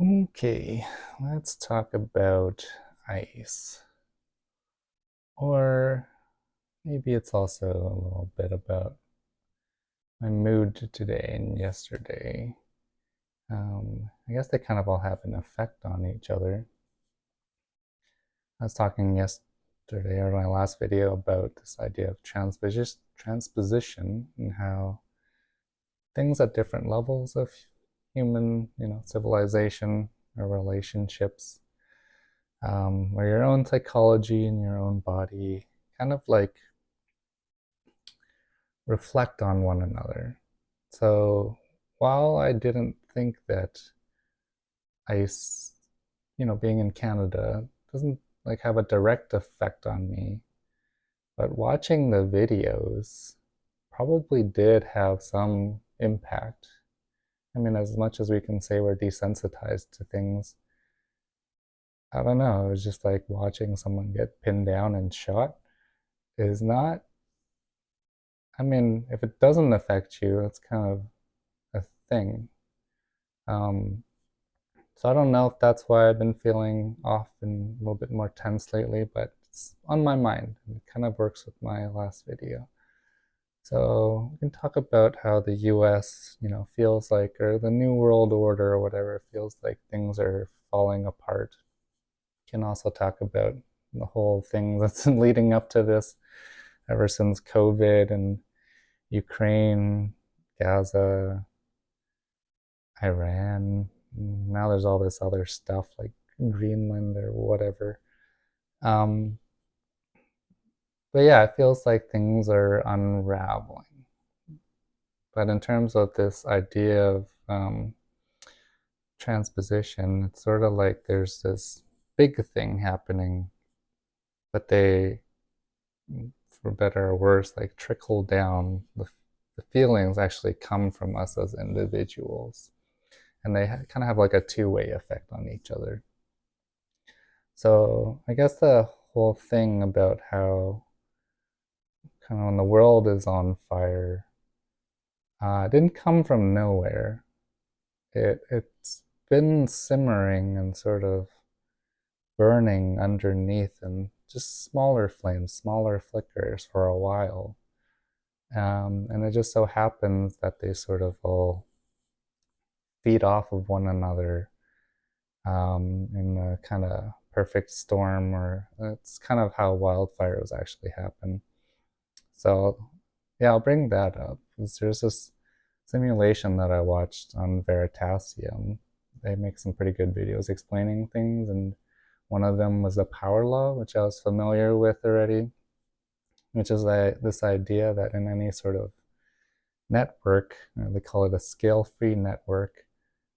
Okay, let's talk about ice. Or maybe it's also a little bit about my mood today and yesterday. I guess they kind of all have an effect on each other. I was talking yesterday or my last video about this idea of transposition and how things at different levels of human, civilization or relationships where your own psychology and your own body kind of like reflect on one another. So while I didn't think that ice, being in Canada doesn't like have a direct effect on me, but watching the videos probably did have some impact. I mean, as much as we can say we're desensitized to things, I don't know. It was just like watching someone get pinned down and shot is not, I mean, if it doesn't affect you, it's kind of a thing. Um, so I don't know if that's why I've been feeling off and a little bit more tense lately, but it's on my mind. It kind of works with my last video. So we can talk about how the US, feels like, or the New World Order or whatever, feels like things are falling apart. We can also talk about the whole thing that's leading up to this ever since COVID and Ukraine, Gaza, Iran. Now there's all this other stuff like Greenland or whatever. Um, but yeah, it feels like things are unraveling. But in terms of this idea of transposition, it's sort of like there's this big thing happening, but they, for better or worse, like trickle down. The feelings actually come from us as individuals, and they kind of have like a two-way effect on each other. So I guess the whole thing about how kind of when the world is on fire didn't come from nowhere. It's been simmering and sort of burning underneath and just smaller flames, smaller flickers for a while. And it just so happens that they sort of all feed off of one another in a kind of perfect storm, or it's kind of how wildfires actually happen. So, yeah, I'll bring that up. There's this simulation that I watched on Veritasium. They make some pretty good videos explaining things, and one of them was the power law, which I was familiar with already, which is this idea that in any sort of network, they call it a scale-free network,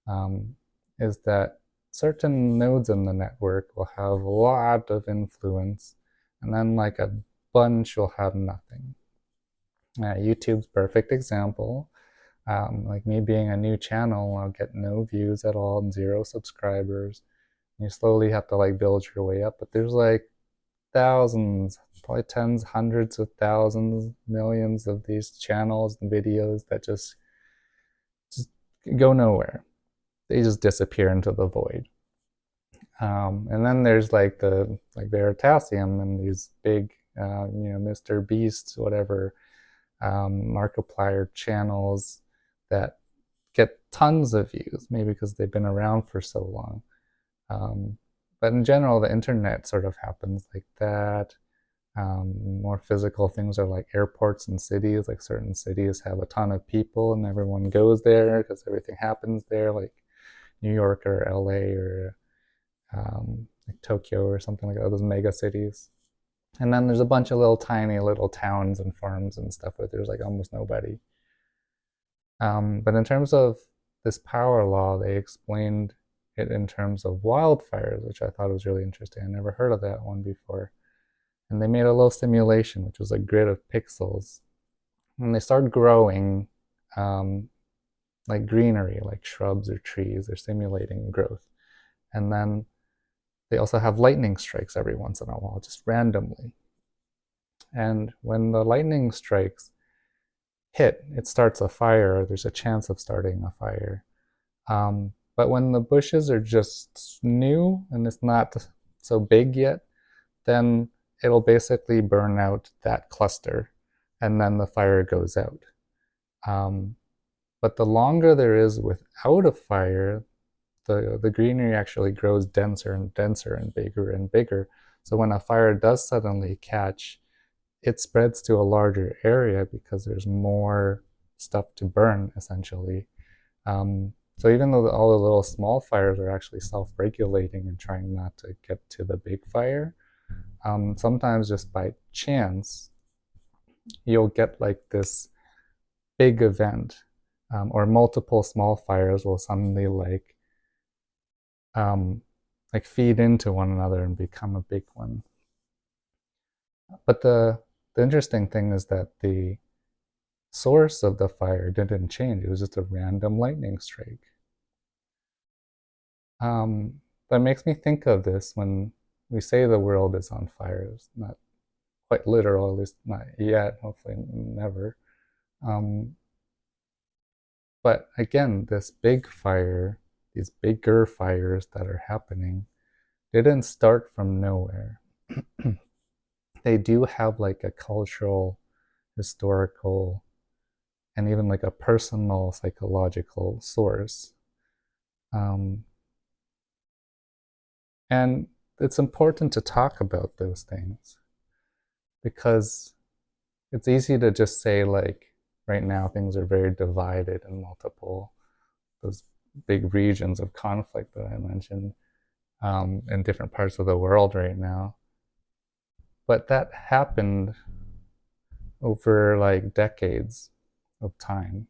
um, is that certain nodes in the network will have a lot of influence, and then like a bunch will have nothing. YouTube's perfect example. Like me being a new channel, I'll get no views at all and zero subscribers. You slowly have to like build your way up, but there's like thousands, probably tens, hundreds of thousands, millions of these channels and videos that just go nowhere. They just disappear into the void. And then there's like the like Veritasium and these big, Mr. Beast, whatever, Markiplier channels that get tons of views, maybe because they've been around for so long. Um, but in general, the internet sort of happens like that. More physical things are like airports and cities. Like certain cities have a ton of people, and everyone goes there because everything happens there, like New York or LA or like Tokyo or something like that. Those mega cities. And then there's a bunch of little tiny little towns and farms and stuff where there's like almost nobody. But in terms of this power law, they explained it in terms of wildfires, which I thought was really interesting. I never heard of that one before. And they made a little simulation, which was a grid of pixels. And they start growing um, like greenery, like shrubs or trees. They're simulating growth. And then they also have lightning strikes every once in a while, just randomly. And when the lightning strikes hit, it starts a fire. There's a chance of starting a fire. Um, But when the bushes are just new and it's not so big yet, then it'll basically burn out that cluster, and then the fire goes out. Um, but the longer there is without a fire, the greenery actually grows denser and denser and bigger and bigger. So when a fire does suddenly catch, it spreads to a larger area because there's more stuff to burn, essentially. So even though all the little small fires are actually self-regulating and trying not to get to the big fire, sometimes just by chance, you'll get like this big event, or multiple small fires will suddenly um, like feed into one another and become a big one. But the interesting thing is that the source of the fire didn't change. It was just a random lightning strike. That makes me think of this when we say the world is on fire. It's not quite literal, at least not yet, hopefully never. Um, but again, this big fire, these bigger fires that are happening, didn't start from nowhere. They do have like a cultural, historical, and even like a personal psychological source. Um, and it's important to talk about those things because it's easy to just say, like, right now things are very divided in multiple, those big regions of conflict that I mentioned, in different parts of the world right now. But that happened over like decades of time.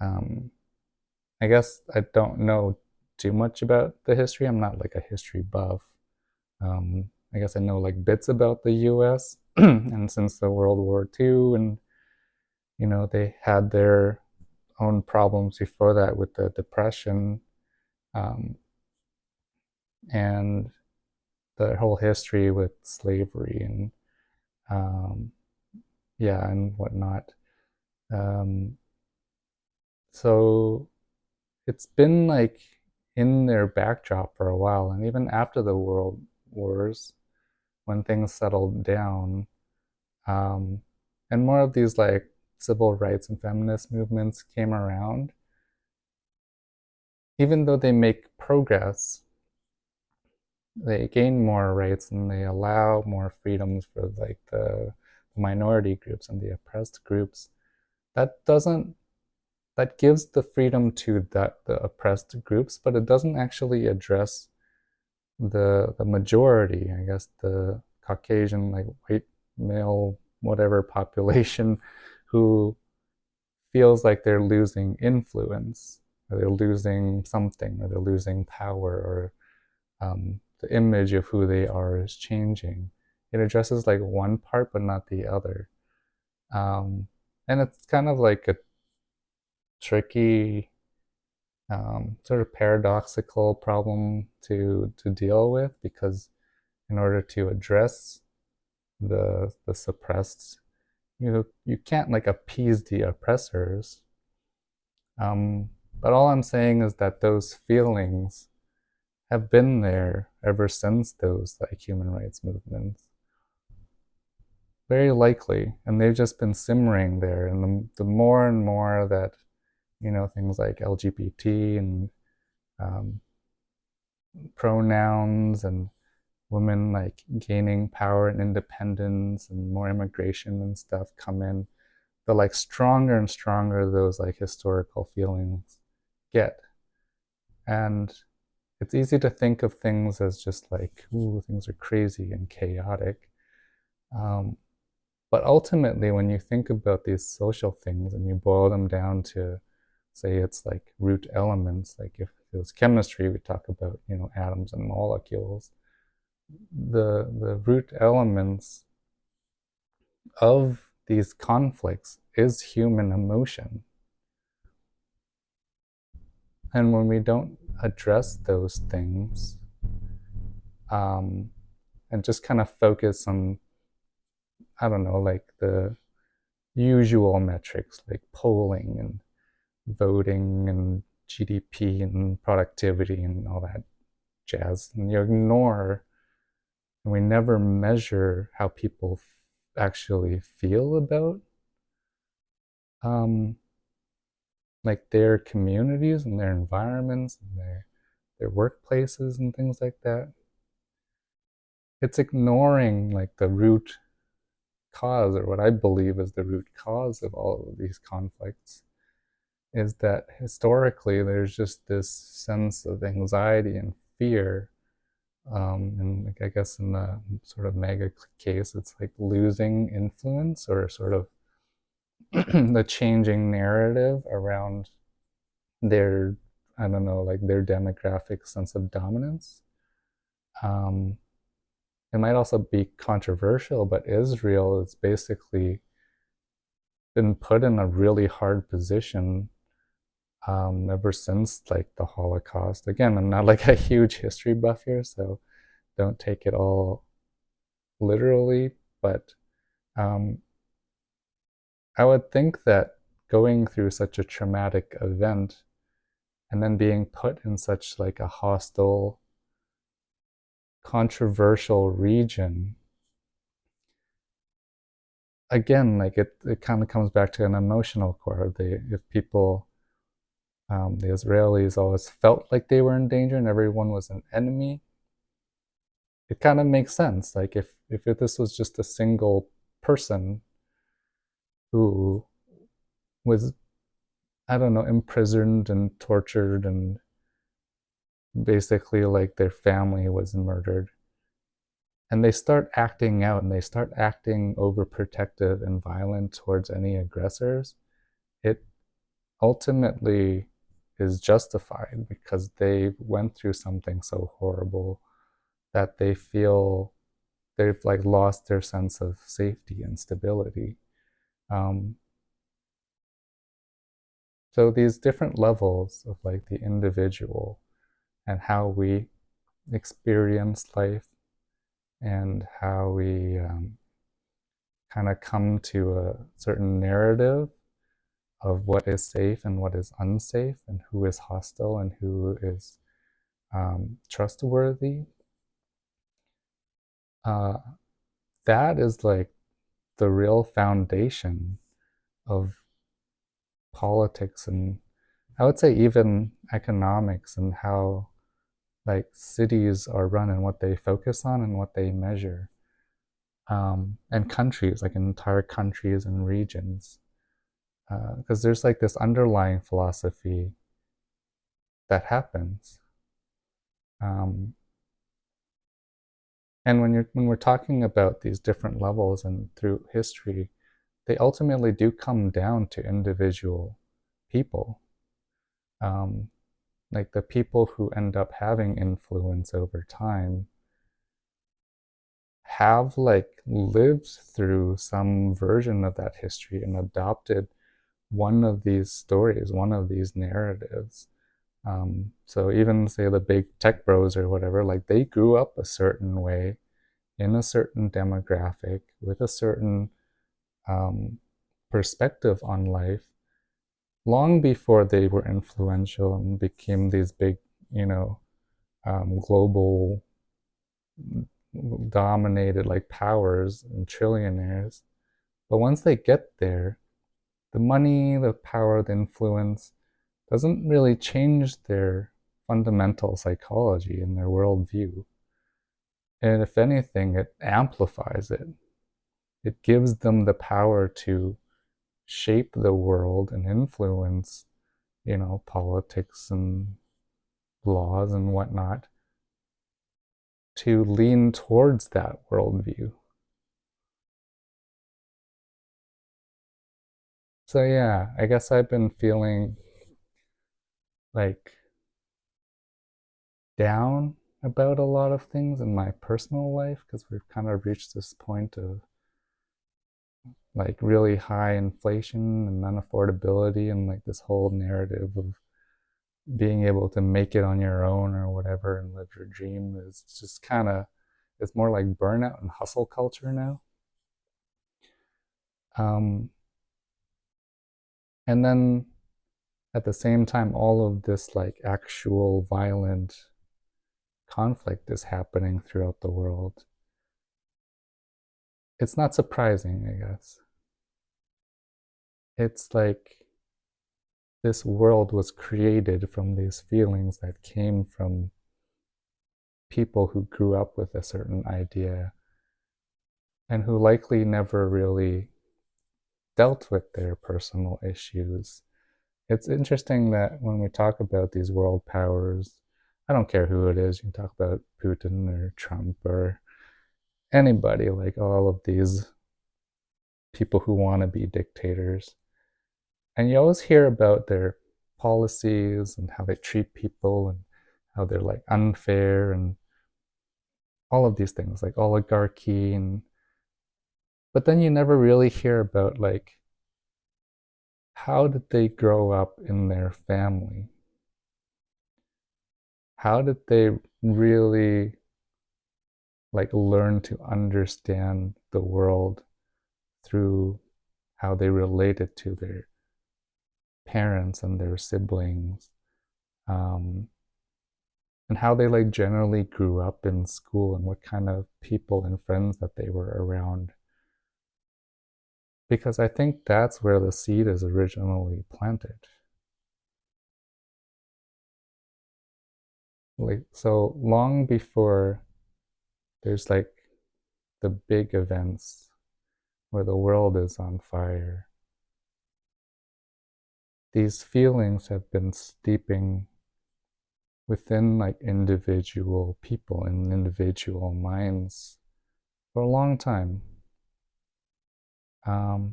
Um, I guess I don't know too much about the history. I'm not like a history buff. I guess I know like bits about the US and since the World War II, and they had their own problems before that with the Depression, um, and the whole history with slavery and um, yeah, and whatnot. Um, so it's been like in their backdrop for a while, and even after the world wars, when things settled down, um, and more of these like civil rights and feminist movements came around, even though they make progress, they gain more rights and they allow more freedoms for like the minority groups and the oppressed groups. That doesn't that gives the freedom to the oppressed groups, but it doesn't actually address the majority, I guess, the Caucasian, like white male whatever population, who feels like they're losing influence, or they're losing something, or they're losing power, or the image of who they are is changing. It addresses like one part but not the other. And it's kind of like a tricky, sort of paradoxical problem to deal with, because in order to address the suppressed, you can't like appease the oppressors. But all I'm saying is that those feelings have been there ever since those like human rights movements. Very likely, and they've just been simmering there. And the more and more that things like LGBT and um, pronouns and women like gaining power and independence and more immigration and stuff come in, the like stronger and stronger those like historical feelings get. And it's easy to think of things as just like, ooh, things are crazy and chaotic. Um, but ultimately, when you think about these social things and you boil them down to, say, it's like root elements, like if it was chemistry, we talk about, atoms and molecules. The root elements of these conflicts is human emotion. And when we don't address those things, um, and just kind of focus on, I don't know, like the usual metrics like polling and voting and GDP and productivity and all that jazz, and you ignore, and we never measure how people actually feel about um, like their communities and their environments and their workplaces and things like that. It's ignoring like the root cause, or what I believe is the root cause of all of these conflicts, is that historically there's just this sense of anxiety and fear. And like, I guess in the sort of mega case, it's like losing influence, or sort of the changing narrative around their, I don't know, like their demographic sense of dominance. Um, it might also be controversial, but Israel is basically been put in a really hard position ever since like the Holocaust. Again, I'm not like a huge history buff here, so don't take it all literally, but um, I would think that going through such a traumatic event and then being put in such like a hostile, controversial region, again, like it kind of comes back to an emotional core. If people, the Israelis always felt like they were in danger and everyone was an enemy, it kind of makes sense. Like if this was just a single person who was, I don't know, imprisoned and tortured, and basically like their family was murdered, and they start acting out and they start acting overprotective and violent towards any aggressors, it ultimately is justified because they went through something so horrible that they feel they've like lost their sense of safety and stability. Um, so these different levels of like the individual and how we experience life, and how we kind of come to a certain narrative of what is safe and what is unsafe, and who is hostile and who is trustworthy. Uh, that is like the real foundation of politics, and I would say even economics, and how like cities are run and what they focus on and what they measure, and countries, like entire countries and regions, because there's like this underlying philosophy that happens. Um, and when we're talking about these different levels and through history, they ultimately do come down to individual people. Um, like the people who end up having influence over time have like lived through some version of that history and adopted one of these stories, one of these narratives. So even say the big tech bros or whatever, like they grew up a certain way in a certain demographic with a certain um, perspective on life long before they were influential and became these big, you know, global dominated like powers and trillionaires. But once they get there, the money, the power, the influence doesn't really change their fundamental psychology and their worldview. And if anything, it amplifies it. It gives them the power to shape the world and influence, you know, politics and laws and whatnot, to lean towards that worldview. So yeah, I guess I've been feeling like down about a lot of things in my personal life, because we've kind of reached this point of like really high inflation and unaffordability, and like this whole narrative of being able to make it on your own or whatever and live your dream is just kind of, it's more like burnout and hustle culture now. Um, and then at the same time, all of this like actual violent conflict is happening throughout the world. It's not surprising, I guess. It's like this world was created from these feelings that came from people who grew up with a certain idea and who likely never really dealt with their personal issues. It's interesting that when we talk about these world powers, I don't care who it is, you can talk about Putin or Trump or anybody, like all of these people who want to be dictators. And you always hear about their policies and how they treat people and how they're like unfair and all of these things, like oligarchy. And but then you never really hear about like how did they grow up in their family? How did they really like learn to understand the world through how they related to their parents and their siblings, um, and how they like generally grew up in school and what kind of people and friends that they were around. Because I think that's where the seed is originally planted. Like so long before there's like the big events where the world is on fire, these feelings have been steeping within like individual people and individual minds for a long time.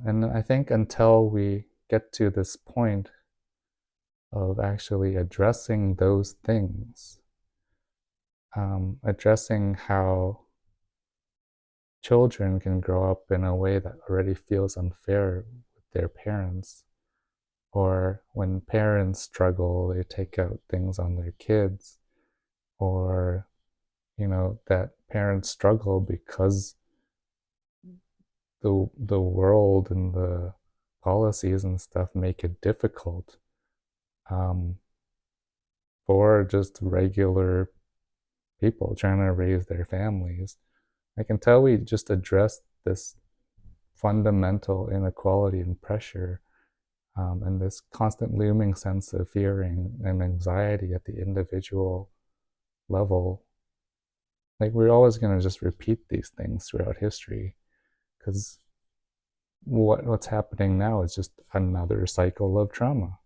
And I think until we get to this point of actually addressing those things, addressing how children can grow up in a way that already feels unfair with their parents, or when parents struggle, they take out things on their kids, or that parents struggle because the world and the policies and stuff make it difficult um, for just regular people trying to raise their families. I can tell we just addressed this fundamental inequality and pressure, and this constant looming sense of fearing and anxiety at the individual level. Like we're always going to just repeat these things throughout history because what's happening now is just another cycle of trauma.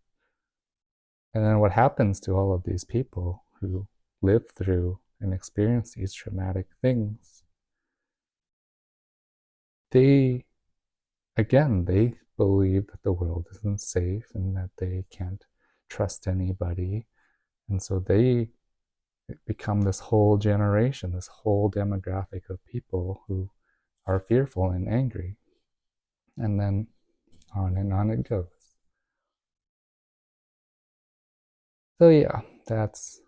And then what happens to all of these people who live through and experience these traumatic things? They, again, they believe that the world isn't safe and that they can't trust anybody. And so they become this whole generation, this whole demographic of people who are fearful and angry. And then and on it goes. So, yeah, that's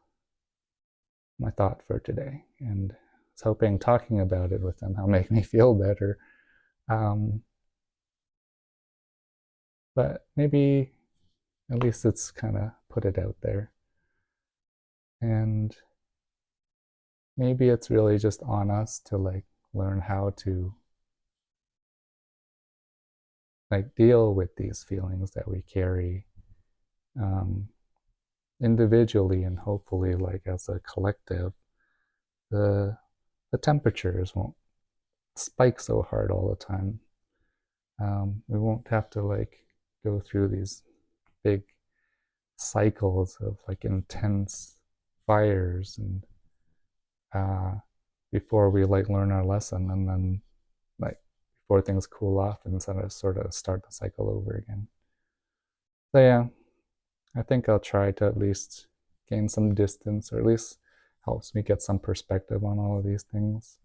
my thought for today. And I was hoping talking about it with them will make me feel better. Um, but maybe at least it's kind of put it out there. And maybe it's really just on us to like learn how to like deal with these feelings that we carry, um, individually, and hopefully like as a collective, the the temperatures won't spike so hard all the time. We won't have to like go through these big cycles of like intense fires and uh, before we like learn our lesson, and then like before things cool off and sort of start the cycle over again. So yeah, I think I'll try to at least gain some distance, or at least helps me get some perspective on all of these things.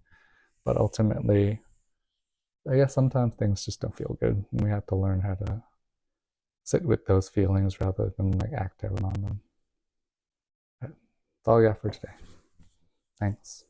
But ultimately, I guess sometimes things just don't feel good, and we have to learn how to sit with those feelings rather than like act out on them. But that's all I got for today. Thanks.